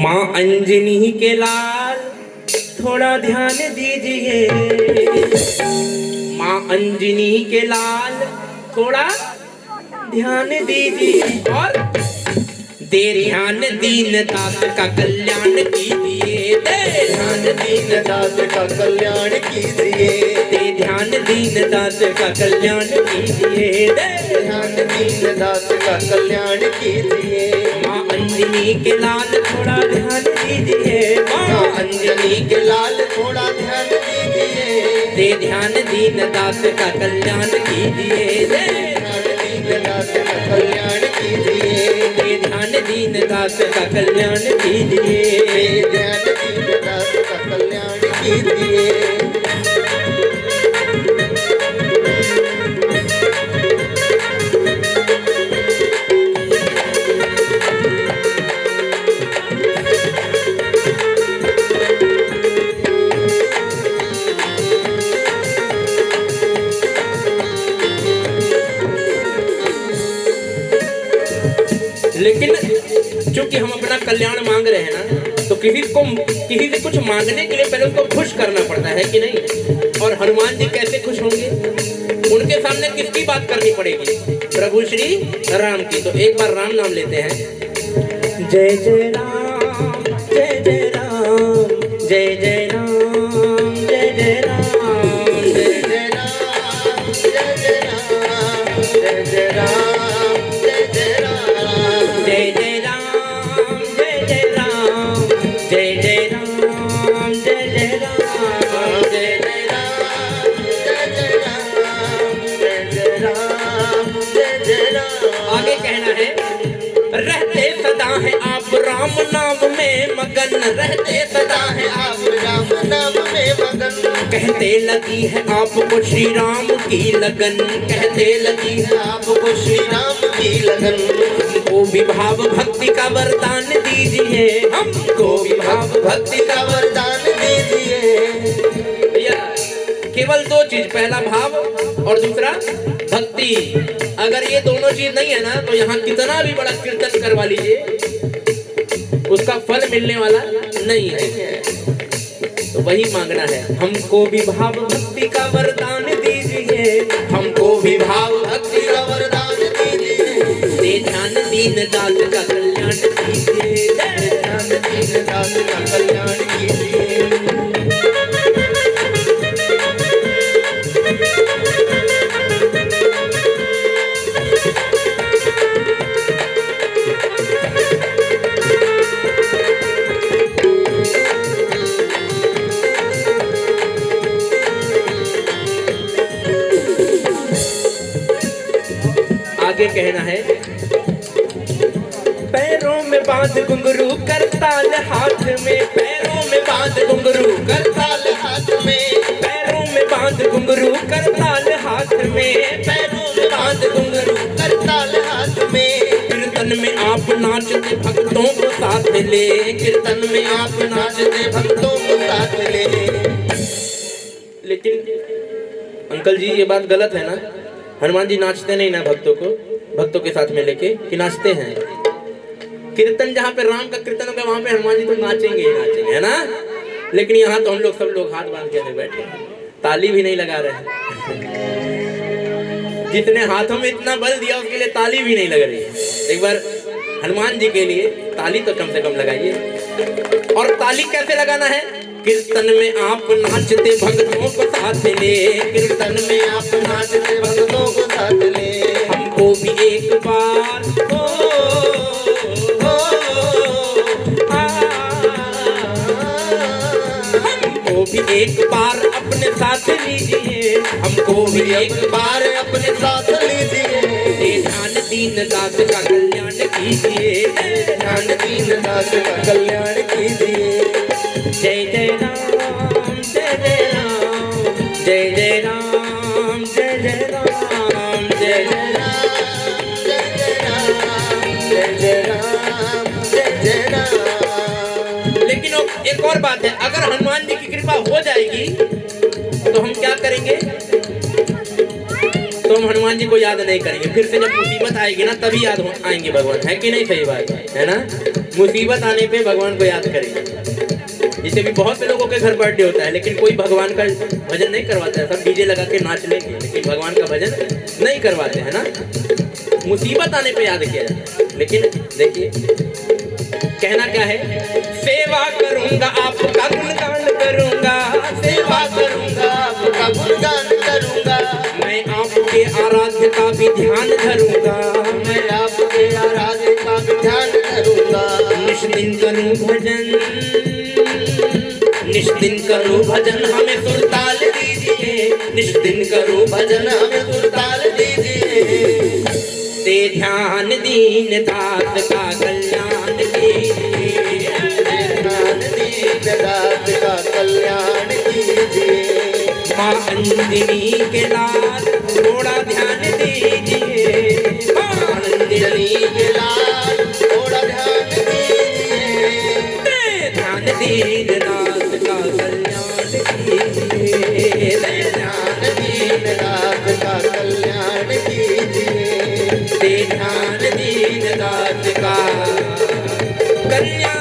माँ अंजनी के लाल थोड़ा ध्यान दीजिए, माँ अंजनी के लाल थोड़ा ध्यान दीजिए और दे ध्यान दीन दास का कल्याण कीजिए, दे ध्यान दीन दास का कल्याण कीजिए, दे ध्यान दीन दास का कल्याण कीजिए, दे ध्यान दीन दास का कल्याण कीजिए। माँ अंजनी के लाल थोड़ा ध्यान दीजिए, माँ अंजनी के लाल थोड़ा ध्यान दीजिए, दे ध्यान दीन दास का कल्याण कीजिए, दे ध्यान दीन दास का कल्याण कीजिए, दे ध्यान दीन दास का कल्याण कीजिए, दे ध्यान दीन दास का कल्याण कीजिए। लेकिन चूंकि हम अपना कल्याण मांग रहे हैं ना, तो किसी से कुछ मांगने के लिए पहले उसको खुश करना पड़ता है कि नहीं। और हनुमान जी कैसे खुश होंगे, उनके सामने किसकी बात करनी पड़ेगी, प्रभु श्री राम की। तो एक बार राम नाम लेते हैं। जय जय राम जय जय राम, जय जय राम जय जय राम, जय जय राम जय जय राम, जय जय राम जय जय राम, जय जय राम जय जय राम, जय जय राम जय जय राम, जय जय राम जय जय राम, जय जय राम जय जय राम। आगे कहना है, रहते सदा है आप राम नाम में मगन, रहते सदा है आप राम नाम में मगन, कहते लगी है आपको श्री राम की लगन, कहते लगी है आपको श्री राम की लगन। हमको भी भाव भक्ति का वरदान दीजिए, हमको भी भाव भक्ति का वरदान दीजिए। केवल दो चीज, पहला भाव और दूसरा भक्ति। अगर ये दोनों चीज नहीं है ना, तो यहाँ कितना भी बड़ा कीर्तन करवा लीजिए, उसका फल मिलने वाला नहीं है। तो वही मांगना है, हमको भी भाव भक्ति का वरदान दीजिए, हमको भी भाव भक्ति का वरदान दीजिए, दे ध्यान दीन दास का कल्याण कीजिए, दे ध्यान दीन दास का कल्याण कीजिए। आगे कहना है, पैरों में बांध घुंघरू करताल हाथ में, पैरों में बांध घुंघरू करताल हाथ में, पैरों में बांध घुंघरू करताल हाथ में, पैरों में बांध घुंघरू करताल हाथ में। कीर्तन में आप नाचते भक्तों को साथ ले, कीर्तन में आप नाचते भक्तों को साथ ले। लेकिन अंकल जी ये बात गलत है ना, हनुमान जी नाचते नहीं ना भक्तों के साथ में लेके, कि नाचते हैं। कीर्तन जहाँ पे राम का कीर्तन होगा वहां पे हनुमान जी तो नाचेंगे ही नाचेंगे, है ना। लेकिन यहाँ तो हम लोग सब लोग हाथ बांध के बैठे, ताली भी नहीं लगा रहे हैं। जितने हाथों में इतना बल दिया उसके लिए ताली भी नहीं लग रही है। एक बार हनुमान जी के लिए ताली तो कम से कम लगाइए। और ताली कैसे लगाना है, कीर्तन में आप नाचते भक्तों को साथ ले, कीर्तन में आप नाचते भक्तों को साथ ले। हमको भी एक बार हमको भी एक बार अपने साथ लीजिए, हमको भी एक बार अपने साथ लीजिए, दे ध्यान दीन दास का कल्याण कीजिए, दे ध्यान दीन दास का कल्याण कीजिए। जय जय राम जय जय राम, जय जय राम जय जय राम, जय जय राम जय जय राम, जय जय राम जय जय राम। लेकिन एक और बात है, अगर हनुमान जी की कृपा हो जाएगी तो हम क्या करेंगे, तो हम हनुमान जी को याद नहीं करेंगे। फिर से जब मुसीबत आएगी ना तभी याद आएंगे भगवान, है कि नहीं, सही बात है ना। मुसीबत आने पे भगवान को याद करें। जैसे भी बहुत से लोगों के घर बर्थडे होता है लेकिन कोई भगवान का भजन नहीं करवाता है, सब डीजे लगा के नाच लेंगे लेकिन भगवान का भजन नहीं करवाते हैं ना। मुसीबत आने पे याद किया जाता है। लेकिन देखिए कहना क्या है, सेवा करूंगा आपका गुणगान करूंगा, सेवा करूंगा आपका गुणगान करूंगा, मैं आपके आराध्य का भी ध्यान धरूंगा, मैं आपके आराध्य का भी ध्यान धरूंगा, निष्दिन करूं भजन, निष्दिन करूं भजन हमें सुरताल दीजिए, निष्दिन करूं भजन हमें सुरताल दीजिए, ते ध्यान दीन दास का कल्याण कीजिए, ध्यान दीन दास का कल्याण कीजिए, माँ अंजनी के लाल थोड़ा ध्यान दीजिए, माँ अंजनी के लाल थोड़ा ध्यान दीजिए, ध्यान दीन दास का कल्याण कीजिए, ध्यान दीन दास का कल्याण कीजिए, ध्यान दीन दास का कल्याण